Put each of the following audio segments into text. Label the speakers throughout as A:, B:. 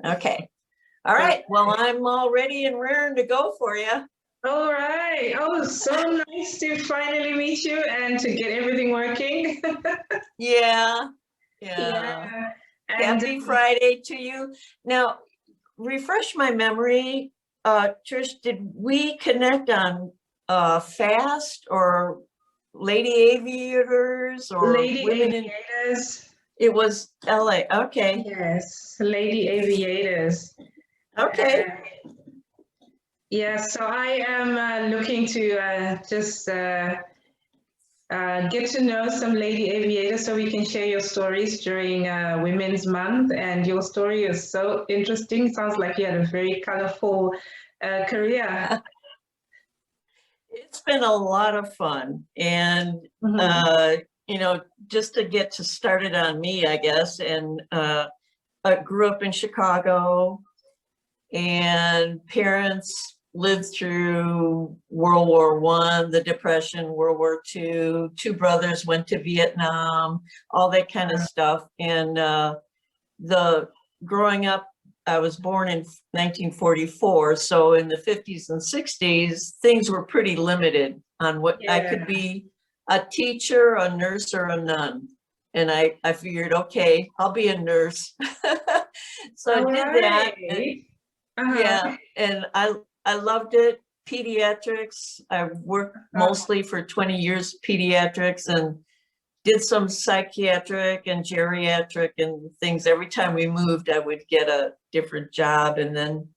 A: Okay. All right. Well, I'm all ready and raring to go for you.
B: All right. Oh, so nice to finally meet you and to get everything working.
A: Yeah.
B: Yeah. And
A: Happy Friday to you. Now, refresh my memory. Trish, did we connect on FAST or Lady Aviators or
B: Lady
A: Women in?
B: Aviators.
A: It was LA. Okay.
B: Yes, Lady Aviators.
A: Okay.
B: Yeah, so I am looking to just get to know some lady aviators so we can share your stories during Women's Month. And your story is so interesting. Sounds like you had a very colorful career.
A: It's been a lot of fun. And, just to get to started on me, I guess. And I grew up in Chicago, and parents lived through World War I, the Depression, World War II. Two brothers went to Vietnam, all that kind of stuff. And the growing up, I was born in 1944. So in the 50s and 60s, things were pretty limited on what I could be: a teacher, a nurse, or a nun. And I figured, okay, I'll be a nurse. So I did that. And, yeah, and I loved it. Pediatrics. I worked mostly for 20 years pediatrics, and did some psychiatric and geriatric and things. Every time we moved, I would get a different job. And then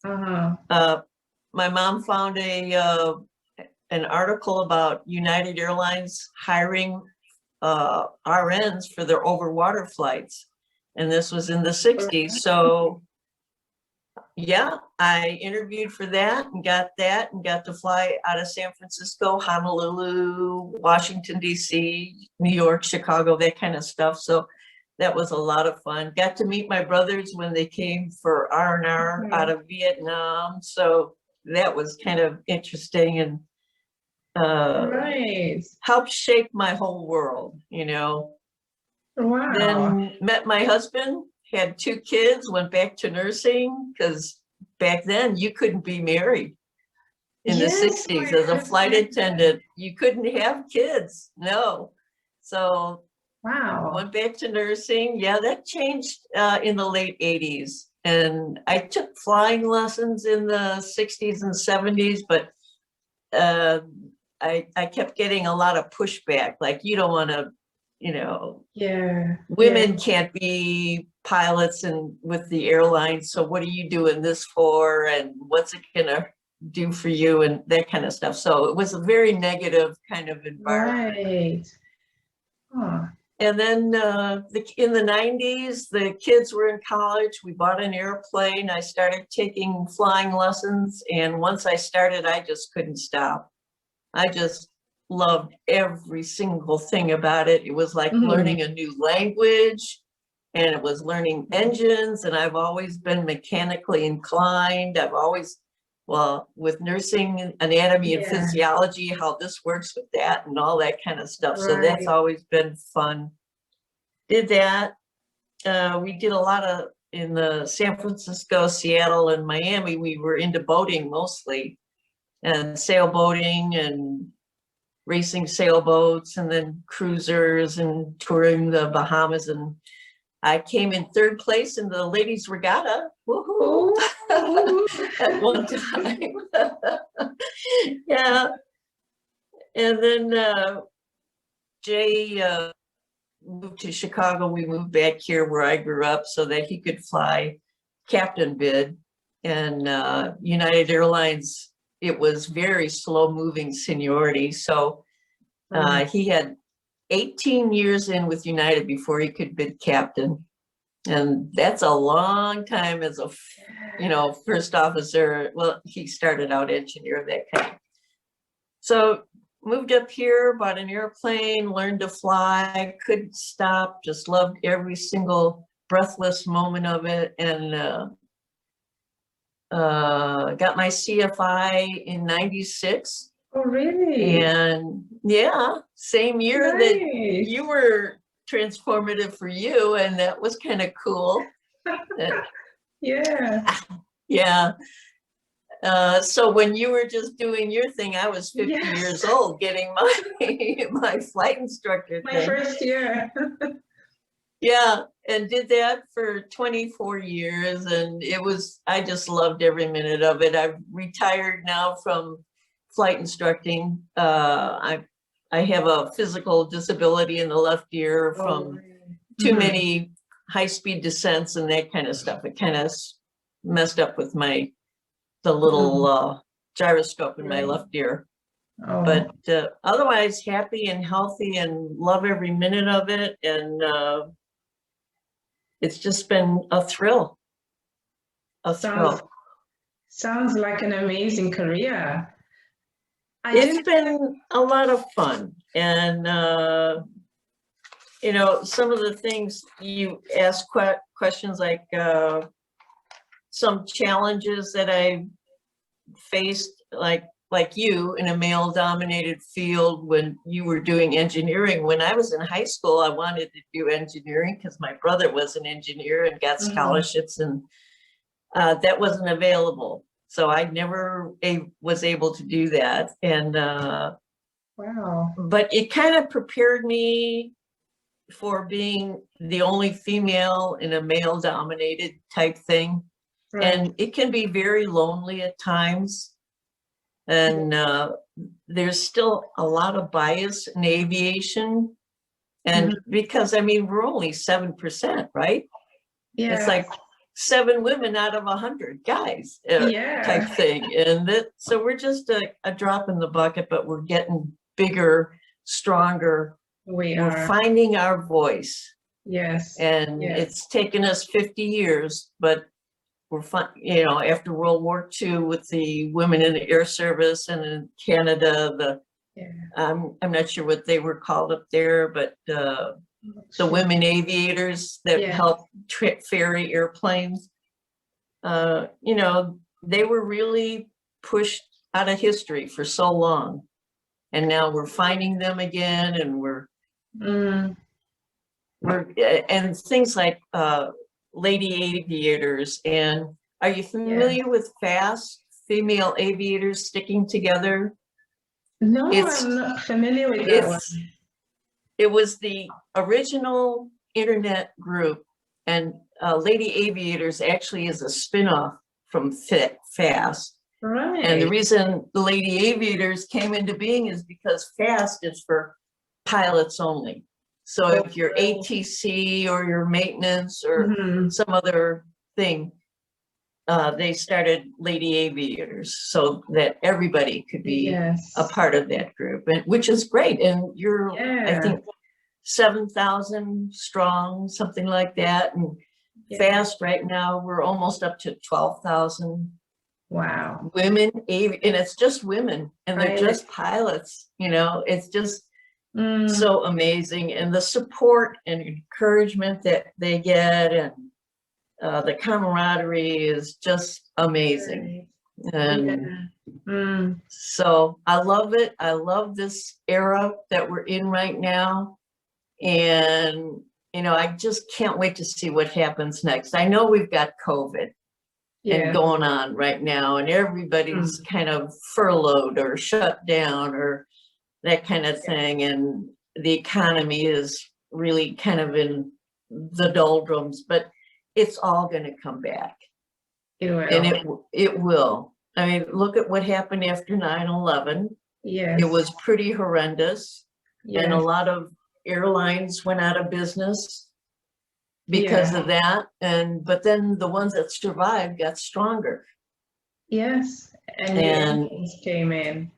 A: my mom found an article about United Airlines hiring RNs for their overwater flights. And this was in the 60s. So yeah, I interviewed for that and got to fly out of San Francisco, Honolulu, Washington, D.C., New York, Chicago, that kind of stuff. So that was a lot of fun. Got to meet my brothers when they came for R&R out of Vietnam. So that was kind of interesting and helped shape my whole world,
B: Wow.
A: Then met my husband, had 2 kids, went back to nursing, because back then you couldn't be married in the 60s as a flight attendant. You couldn't have kids. No. So went back to nursing. Yeah, that changed in the late 80s. And I took flying lessons in the 60s and 70s, but I kept getting a lot of pushback. Like, you don't want to, women can't be pilots and with the airline. So what are you doing this for? And what's it gonna do for you? And that kind of stuff. So it was a very negative kind of environment. And then in the 90s, the kids were in college. We bought an airplane. I started taking flying lessons. And once I started, I just couldn't stop. I just loved every single thing about it. It was like learning a new language, and it was learning engines. And I've always been mechanically inclined. I've always, with nursing, anatomy and physiology, how this works with that and all that kind of stuff. So that's always been fun. Did that. We did a lot of, in the San Francisco, Seattle, and Miami, we were into boating mostly, and sailboating and racing sailboats, and then cruisers and touring the Bahamas. And I came in 3rd place in the ladies regatta. Woohoo! At one time. Yeah. And then Jay moved to Chicago. We moved back here where I grew up so that he could fly captain bid. And United Airlines, it was very slow moving seniority. So he had 18 years in with United before he could bid captain. And that's a long time as a, first officer. Well, he started out engineer, that kind. So moved up here, bought an airplane, learned to fly, couldn't stop, just loved every single breathless moment of it. And got my CFI in 96.
B: Oh, really?
A: And yeah, same year that you were transformative for you. And that was kind of cool.
B: Yeah.
A: Yeah. So when you were just doing your thing, I was 50
B: Yes.
A: years old getting my my flight instructor
B: My
A: thing.
B: first year.
A: Yeah, and did that for 24 years, and I just loved every minute of it. I've retired now from flight instructing. I have a physical disability in the left ear from too many high-speed descents and that kind of stuff. It kind of messed up with the little gyroscope in my left ear.
B: Oh.
A: But otherwise happy and healthy and love every minute of it. And it's just been a thrill.
B: Sounds like an amazing career.
A: It's been a lot of fun. And, you know, some of the things you ask questions like some challenges that I faced, like you in a male dominated field when you were doing engineering. When I was in high school, I wanted to do engineering because my brother was an engineer and got scholarships, and that wasn't available. So I never was able to do that. And
B: wow.
A: But it kind of prepared me for being the only female in a male dominated type thing. Right. And it can be very lonely at times. And there's still a lot of bias in aviation. And because, I mean, we're only 7%, right? Yeah. It's like 7 women out of 100 guys type thing. And so we're just a drop in the bucket, but we're getting bigger, stronger. We're finding our voice. Yes. And it's taken us 50 years, but we're you know, after World War II with the women in the air service, and in Canada, I'm not sure what they were called up there, but the women aviators that help ferry airplanes, you know, they were really pushed out of history for so long. And now we're finding them again, and we're and things like lady aviators. And are you familiar with FAST, female aviators sticking together?
B: No, I'm not familiar with that one.
A: It was the original internet group, and Lady Aviators actually is a spin-off from FAST. Right. And the reason the Lady Aviators came into being is because FAST is for pilots only. So if you're ATC or your maintenance or some other thing, they started Lady Aviators so that everybody could be a part of that group, and which is great. And you're, I think, 7,000 strong, something like that. And FAST right now, we're almost up to 12,000. Wow. Women, and it's just women, and they're just pilots. You know, it's just so amazing. And the support and encouragement that they get, and the camaraderie is just amazing. And so I love it. I love this era that we're in right now. And, you know, I just can't wait to see what happens next. I know we've got COVID and going on right now, and everybody's kind of furloughed or shut down or that kind of thing. And the economy is really kind of in the doldrums, but it's all going to come back. It will. And it will. I mean, look at what happened after 9/11. Yes. It was pretty horrendous. Yes. And a lot of airlines went out of business because of that. But then the ones that survived got stronger. Yes. And new entrants came in.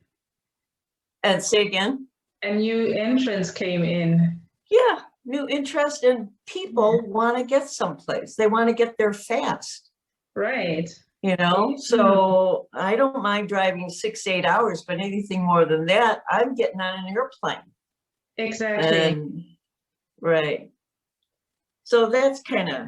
A: And say again? A new entrants came in. Yeah, new interest, and people want to get someplace. They want to get there fast. Right. You know, so I don't mind driving 6 to 8 hours, but anything more than that, I'm getting on an airplane. Exactly. Right. So that's kind of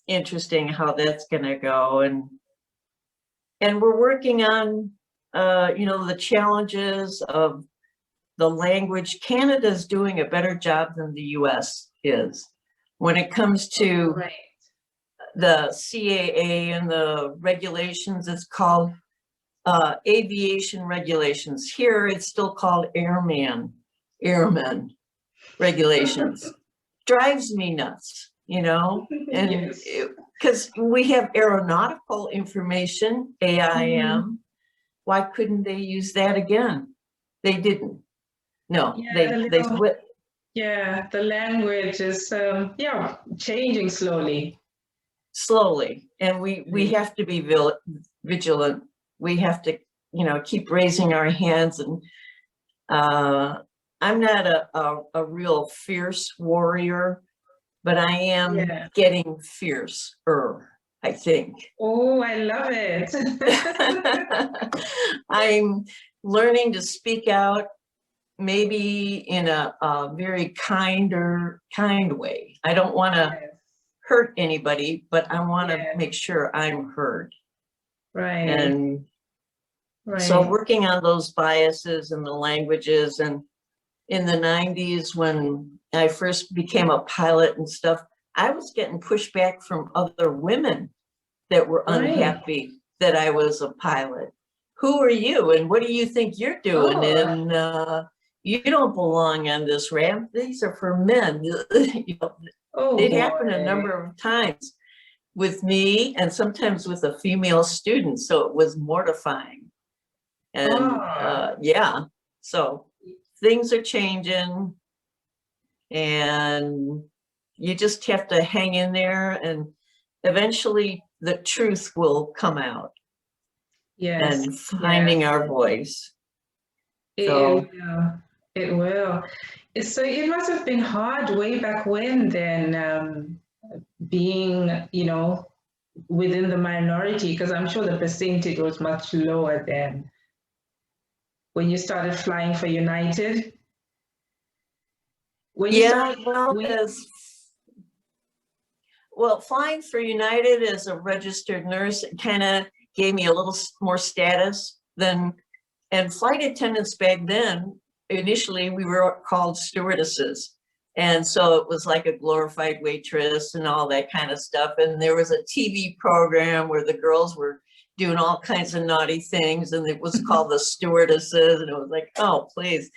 A: interesting how that's going to go. And we're working on, you know, the challenges of the language. Canada's doing a better job than the US is when it comes to the CAA and the regulations, it's called aviation regulations. Here, it's still called airmen regulations. Drives me nuts, you know, and because we have aeronautical information, AIM, why couldn't they use that again? They didn't. No,
B: yeah, the language is changing
A: slowly, and we have to be vigilant. We have to, you know, keep raising our hands. And I'm not a real fierce warrior, but I am getting fiercer, I think.
B: Oh, I love it.
A: I'm learning to speak out, maybe in a very kind way. I don't want to hurt anybody, but I want to make sure I'm heard.
B: Right.
A: And so working on those biases and the languages. And in the 90s, when I first became a pilot and stuff, I was getting pushback from other women that were unhappy that I was a pilot. Who are you and what do you think you're doing? And you don't belong on this ramp. These are for men. You know, it happened a number of times with me and sometimes with a female student. So it was mortifying. And so things are changing and you just have to hang in there, and eventually the truth will come out. And finding our voice.
B: It will. So it must have been hard way back when then, being, you know, within the minority, because I'm sure the percentage was much lower then when you started flying for United.
A: Flying for United as a registered nurse kind of gave me a little more status than, and flight attendants back then, initially we were called stewardesses. And so it was like a glorified waitress and all that kind of stuff. And there was a TV program where the girls were doing all kinds of naughty things, and it was called the Stewardesses. And it was like, oh, please,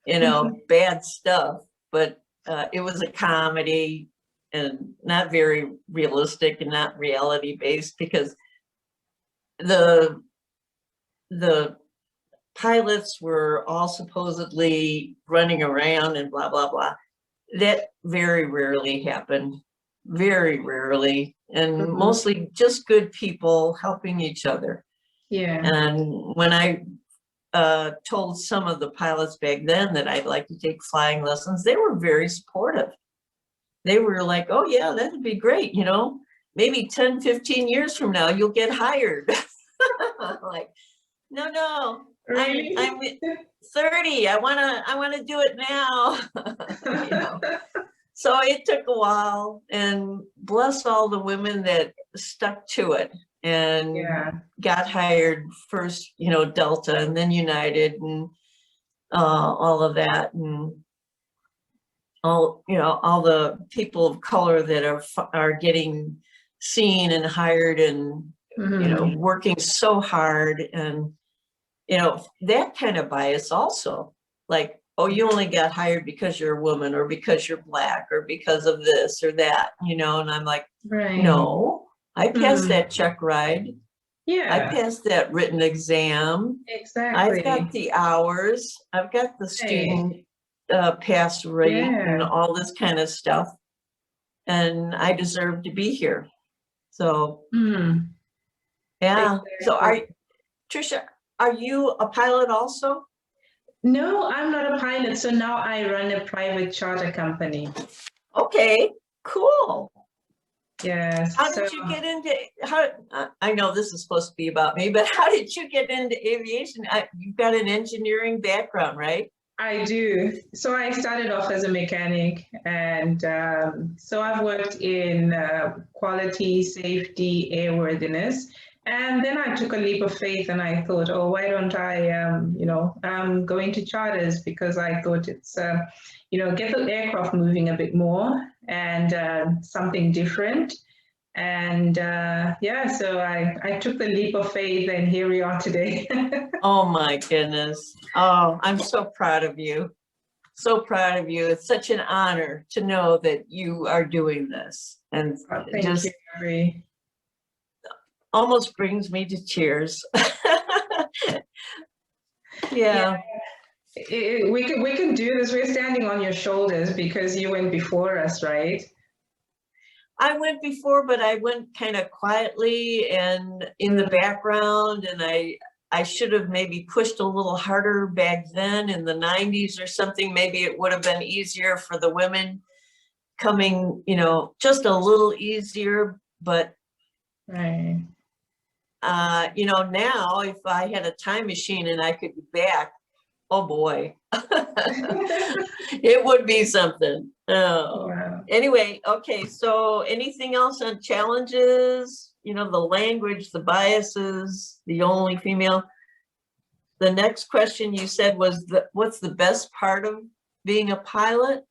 A: you know, bad stuff. But it was a comedy and not very realistic and not reality based, because the pilots were all supposedly running around and blah, blah, blah. That very rarely happened, very rarely, and mostly just good people helping each other. And when I told some of the pilots back then that I'd like to take flying lessons, they were very supportive. They were like, oh yeah, that'd be great. You know, maybe 10, 15 years from now, you'll get hired. Like, no,
B: really?
A: I'm 30. I wanna do it now. You know? So it took a while, and bless all the women that stuck to it and got hired first, you know, Delta and then United and all of that, and all, you know, all the people of color that are getting seen and hired and you know, working so hard. And you know, that kind of bias also, like, oh, you only got hired because you're a woman or because you're Black or because of this or that, you know. And I'm like, no, I passed that check ride. I passed that written exam. I've got the hours. I've got the student pass rate and all this kind of stuff. And I deserve to be here. So, So Trisha, are you a pilot also?
B: No, I'm not a pilot. So now I run a private charter company.
A: Okay, cool.
B: Yes.
A: How did you get into, I know this is supposed to be about me, but how did you get into aviation? You've got an engineering background, right?
B: I do. So I started off as a mechanic, and so I've worked in quality, safety, airworthiness. And then I took a leap of faith and I thought, oh, why don't I, go into charters, because I thought it's, get the aircraft moving a bit more and something different. And yeah, so I took the leap of faith, and here we are today.
A: Oh my goodness. Oh, I'm so proud of you. So proud of you. It's such an honor to know that you are doing this, and
B: Thank
A: just
B: you, Abbie.
A: almost brings me to tears.
B: Yeah,
A: Yeah.
B: we can do this. We're standing on your shoulders because you went before us, right?
A: I went before, but I went kind of quietly and in the background, and I should have maybe pushed a little harder back then in the 90s or something. Maybe it would have been easier for the women coming, you know, just a little easier. But
B: Right.
A: you know, now if I had a time machine and I could be back, oh boy, it would be something. Oh.
B: Wow.
A: Anyway, okay, so anything else on challenges? You know, the language, the biases, the only female. The next question you said was, what's the best part of being a pilot?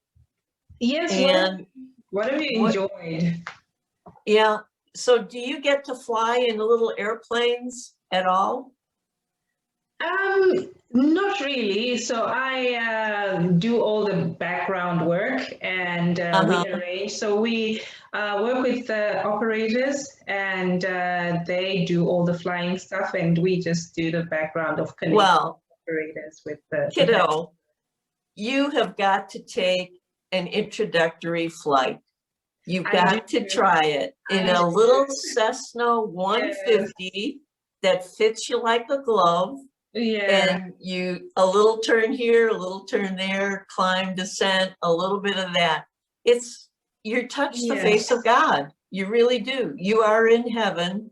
B: Yes,
A: And
B: what have you
A: what,
B: enjoyed?
A: yeah, so do you get to fly in little airplanes at all?
B: Not really. So I do all the background work, and we arrange. So we work with the operators, and they do all the flying stuff, and we just do the background of connecting
A: Well,
B: operators with the
A: kiddo, you have got to take an introductory flight. You've got to try it in a little Cessna 150 that fits you like a glove.
B: Yeah.
A: And you, a little turn here, a little turn there, climb, descent, a little bit of that. It's, you touch the face of God. You really do. You are in heaven,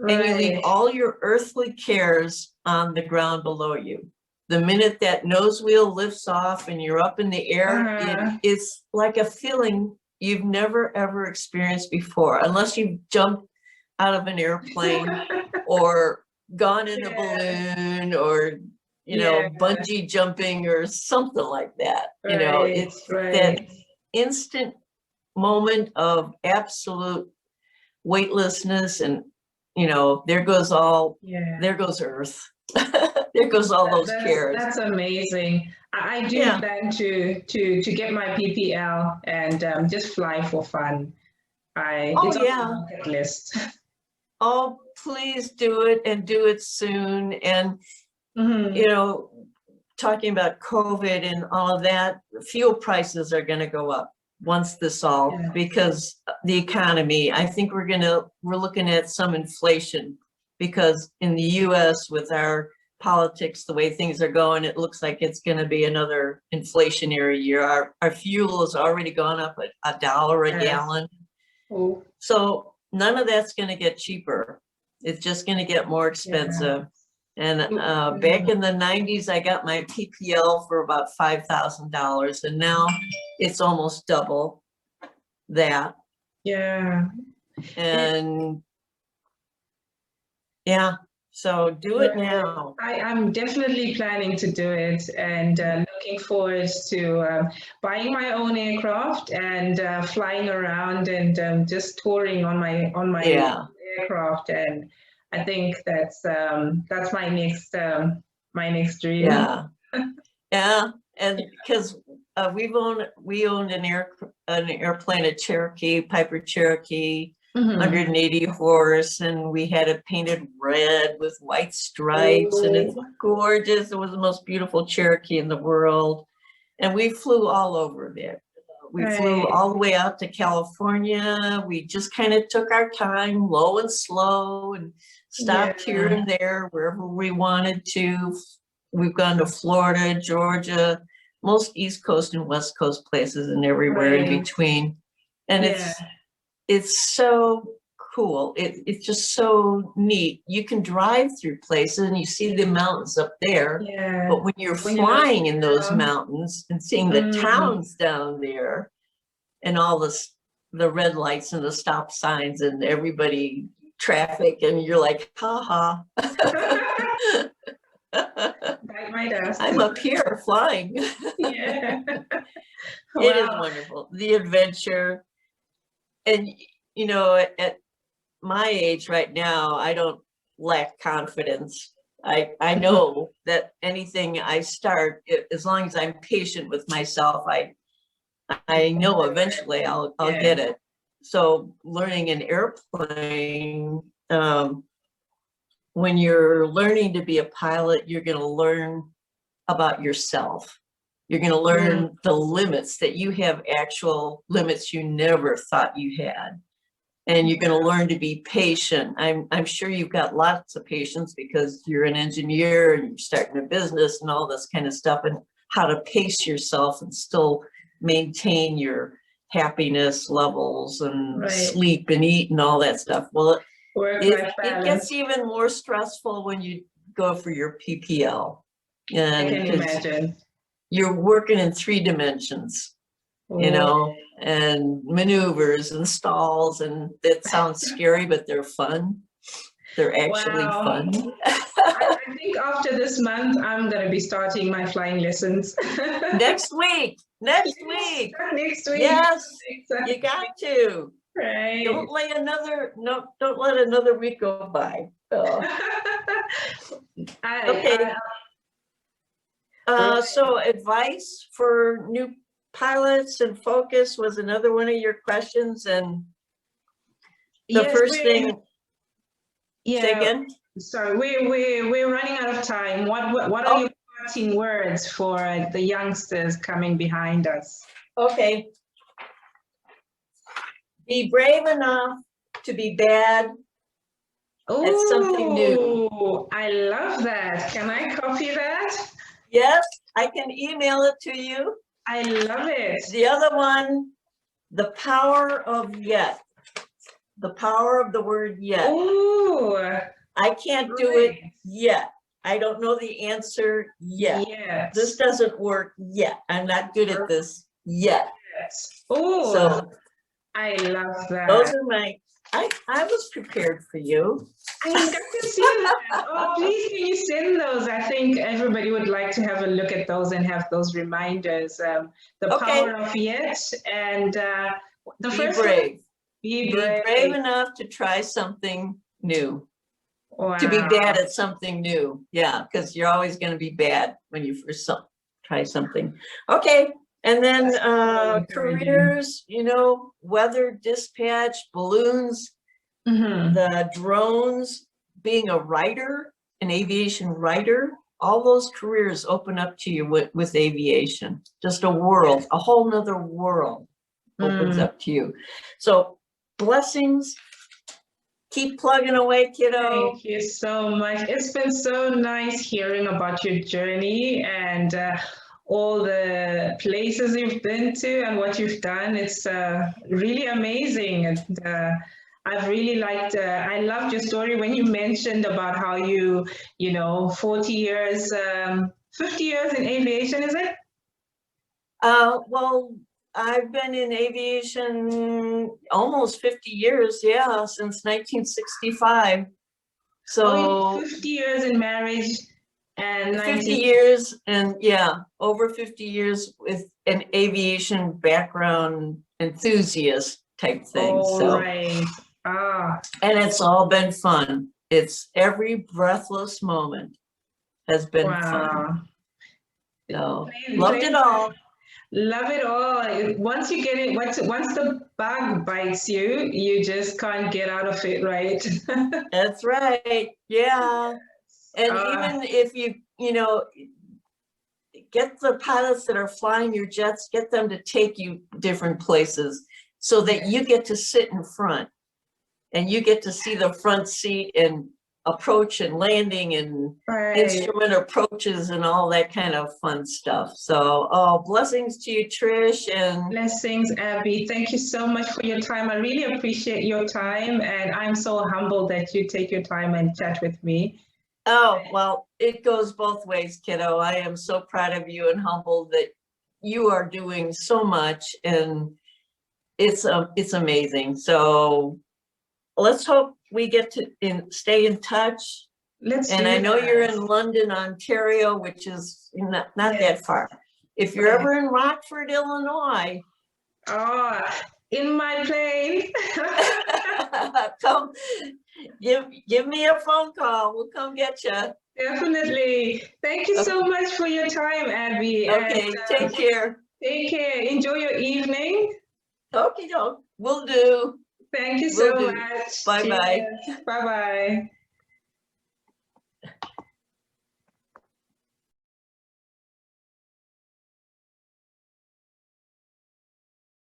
A: and you leave all your earthly cares on the ground below you. The minute that nose wheel lifts off and you're up in the air, it's like a feeling you've never ever experienced before, unless you've jumped out of an airplane or gone in a balloon, or you know, bungee jumping or something like that. You know, it's that instant moment of absolute weightlessness, and you know, there goes all, there goes earth. There goes all those cares.
B: That's amazing. I do plan to get my PPL and just fly for fun. It's on the bucket list.
A: Oh, please do it, and do it soon. And you know, talking about COVID and all of that, fuel prices are going to go up once this all, because the economy, I think we're looking at some inflation, because in the US with our politics, the way things are going, it looks like it's going to be another inflationary year. Our fuel has already gone up $1 a gallon. So none of that's going to get cheaper. It's just going to get more expensive. And back in the 90s, I got my PPL for about $5,000, and now it's almost double that.
B: Yeah.
A: And yeah, so do it now.
B: I'm definitely planning to do it, and looking forward to buying my own aircraft and flying around and just touring on my aircraft. And I think that's my next dream.
A: Yeah, yeah, and because we owned an airplane, a Cherokee, Piper Cherokee, 180 horse, and we had it painted red with white stripes, and it's gorgeous. It was the most beautiful Cherokee in the world, and we flew all over there. We flew all the way out to California. We just kind of took our time, low and slow, and stopped here and there wherever we wanted to. We've gone to Florida, Georgia, most East Coast and West Coast places, and everywhere in between. And it's so cool. It's just so neat. You can drive through places and you see the mountains up there, but when you're flying in those mountains and seeing the towns down there and all the red lights and the stop signs and everybody traffic, and you're like, ha ha. I'm up here flying. It is wonderful, the adventure. And you know, my age right now, I don't lack confidence. I know that anything I start, as long as I'm patient with myself, I know eventually I'll get it. So learning an airplane, when you're learning to be a pilot, you're going to learn about yourself. You're going to learn the limits, that you have actual limits you never thought you had. And you're going to learn to be patient. I'm sure you've got lots of patience because you're an engineer and you're starting a business and all this kind of stuff, and how to pace yourself and still maintain your happiness levels and sleep and eat and all that stuff. Well, it gets even more stressful when you go for your PPL. And
B: I can imagine.
A: You're working in 3 dimensions, you know, and maneuvers and stalls, and it sounds scary, but they're fun. They're actually fun.
B: I think after this month, I'm going to be starting my flying lessons.
A: Next week. Next week.
B: Yes,
A: you got to.
B: Right.
A: Don't let another week go by. Okay. So advice for new pilots and focus was another one of your questions, and the first thing. Say again.
B: So we're running out of time. What are your parting words for the youngsters coming behind us?
A: Okay. Be brave enough to be bad at something new.
B: I love that. Can I copy that?
A: Yes, I can email it to you.
B: I love it.
A: The other one, the power of yet. The power of the word yet.
B: Ooh,
A: I can't do it yet. I don't know the answer yet. This doesn't work yet. I'm not good at this yet.
B: Oh,
A: so
B: I love that.
A: Those are my, I was prepared for you.
B: I got to see that. Oh, please can you send those? I think everybody would like to have a look at those and have those reminders. The power of yet, and the first
A: brave.
B: One,
A: be brave enough to try something new. To be bad at something new. Yeah, because you're always going to be bad when you first try something. Okay. And then careers, you know, weather, dispatch, balloons, the drones, being a writer, an aviation writer, all those careers open up to you with aviation. Just a world, a whole nother world opens up to you. So blessings. Keep plugging away, kiddo.
B: Thank you so much. It's been so nice hearing about your journey and all the places you've been to and what you've done. It's really amazing. And I've really liked, I loved your story when you mentioned about how you know, 40 years, 50 years in aviation, is it?
A: Well, I've been in aviation almost 50 years, yeah, since 1965. So
B: 50 years in marriage and
A: 50 years, and yeah, over 50 years with an aviation background enthusiast type thing. And it's all been fun. It's every breathless moment has been fun. So loved it all.
B: Love it all. Once you get it, once the bug bites you, you just can't get out of it, right?
A: That's right. Yeah. And even if you know, get the pilots that are flying your jets, get them to take you different places so that you get to sit in front and you get to see the front seat and approach and landing and instrument approaches and all that kind of fun stuff. So blessings to you, Trish. And
B: blessings, Abbie. Thank you so much for your time. I really appreciate your time, and I'm so humbled that you take your time and chat with me.
A: Oh, well, it goes both ways, kiddo. I am so proud of you and humbled that you are doing so much, and it's amazing. So let's hope we get to stay in touch. And I know you're in London, Ontario, which is not that far. If you're ever in Rockford, Illinois.
B: In my plane.
A: come, give me a phone call. We'll come get you.
B: Definitely. Thank you so much for your time, Abbie.
A: Okay,
B: And,
A: take care.
B: take care. Enjoy your evening.
A: Okay, we'll do.
B: Thank you
A: Will
B: so
A: do.
B: much.
A: Bye-bye.
B: Bye bye.